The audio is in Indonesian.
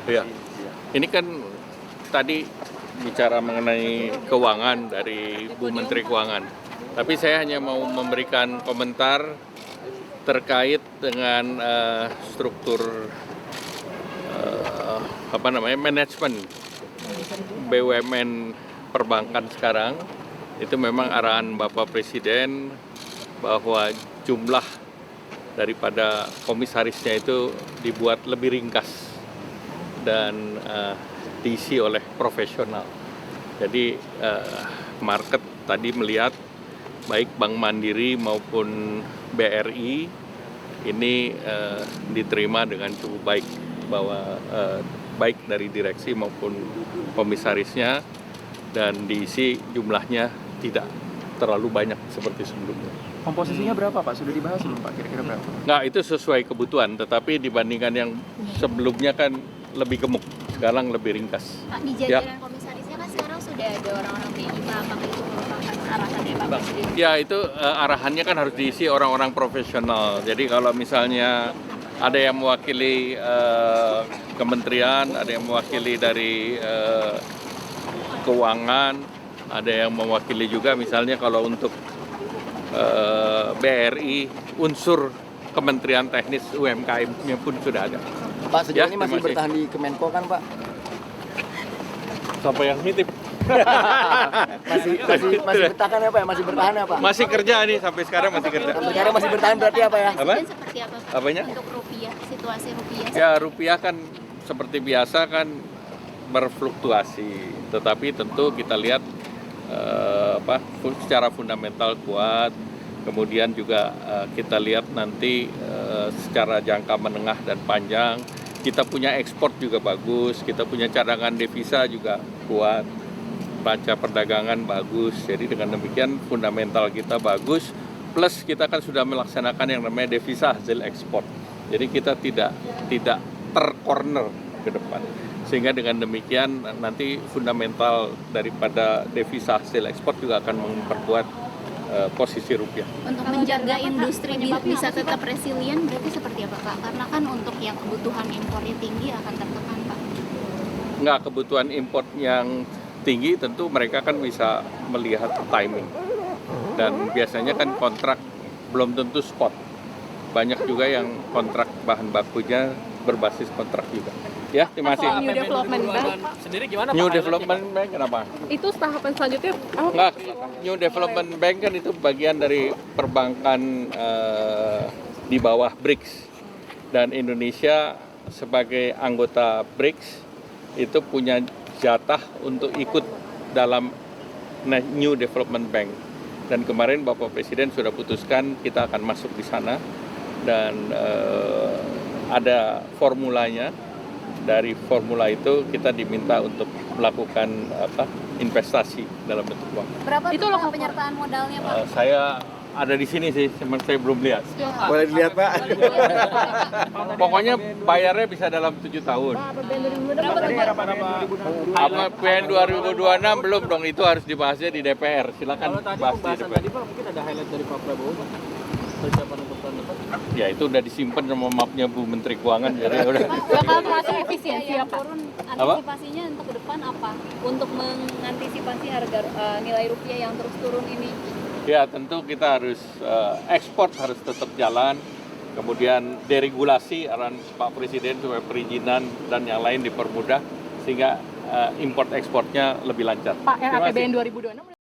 Ya, ini kan tadi bicara mengenai keuangan dari Bu Menteri Keuangan. Tapi saya hanya mau memberikan komentar terkait dengan struktur manajemen BUMN perbankan sekarang. Itu memang arahan Bapak Presiden bahwa jumlah daripada komisarisnya itu dibuat lebih ringkas dan diisi oleh profesional. Jadi market tadi melihat baik Bank Mandiri maupun BRI ini diterima dengan cukup baik, bahwa baik dari direksi maupun komisarisnya, dan diisi jumlahnya tidak terlalu banyak seperti sebelumnya. Komposisinya berapa Pak? Sudah dibahas belum Pak? Kira-kira berapa? Nggak, itu sesuai kebutuhan, tetapi dibandingkan yang sebelumnya kan lebih gemuk, sekarang lebih ringkas. Pak, di jajaran komisarisnya kan sekarang sudah ada orang-orang BI, Pak. Apakah itu merupakan arahannya Pak Presiden? Ya, itu arahannya kan harus diisi orang-orang profesional. Jadi kalau misalnya ada yang mewakili kementerian, ada yang mewakili dari keuangan, ada yang mewakili juga misalnya kalau untuk BRI, unsur Kementerian Teknis UMKM-nya pun sudah ada. Pak, sejauh ini masih bertahan di Kemenko kan Pak? Siapa yang nitip? masih bertahan ya Pak? Masih bertahan ya Pak? Masih kerja nih, sampai sekarang masih kerja. Sampai sekarang masih bertahan berarti apa ya? Apa? Dan seperti apa Pak? Apanya? Untuk rupiah, situasi rupiah? Ya, rupiah kan seperti biasa kan berfluktuasi, tetapi tentu kita lihat secara fundamental kuat. Kemudian juga kita lihat nanti secara jangka menengah dan panjang, kita punya ekspor juga bagus, kita punya cadangan devisa juga kuat, raca perdagangan bagus. Jadi dengan demikian fundamental kita bagus, plus kita kan sudah melaksanakan yang namanya devisa hasil ekspor. Jadi kita tidak tercorner ke depan. Sehingga dengan demikian nanti fundamental daripada devisa hasil ekspor juga akan memperkuat posisi rupiah. Untuk menjaga industri bisa tetap resilient berarti seperti apa Pak? Karena kan untuk yang kebutuhan impornya tinggi akan tertekan Pak. Enggak, kebutuhan import yang tinggi tentu mereka kan bisa melihat timing. Dan biasanya kan kontrak belum tentu spot. Banyak juga yang kontrak bahan bakunya berbasis kontrak juga. Ya, terima kasih. New Development Bank Sendiri gimana Pak? New Development Bank kenapa? itu tahapan selanjutnya apa? Enggak, New Development Bank kan itu bagian dari perbankan di bawah BRICS. Dan Indonesia sebagai anggota BRICS itu punya jatah untuk ikut dalam New Development Bank. Dan kemarin Bapak Presiden sudah putuskan kita akan masuk di sana, dan ada formulanya. Dari formula itu kita diminta untuk melakukan investasi dalam bentuk uang. Berapa Itu total penyertaan modalnya Pak? Saya ada di sini sih, cuman saya belum lihat. Boleh dilihat Pak? Pokoknya bayarnya bisa dalam 7 tahun. Apa PN 2026 belum dong, itu harus dibahasnya di DPR. Silakan bahas di DPR. Tadi Pak, mungkin ada highlight dari Pak Prabowo Pak? Persiapan untuk tahun depan? Ya, itu udah disimpan sama mapnya Bu Menteri Keuangan, jadi udah. Bakal merasa efisiensi ya Pak? Antisipasinya untuk ke depan apa? Untuk mengantisipasi harga nilai rupiah yang terus turun ini? Ya, tentu kita harus ekspor harus tetap jalan. Kemudian deregulasi arahan Pak Presiden supaya perizinan dan yang lain dipermudah sehingga import ekspornya lebih lancar. Pak, Terima kasih. RAPBN 2026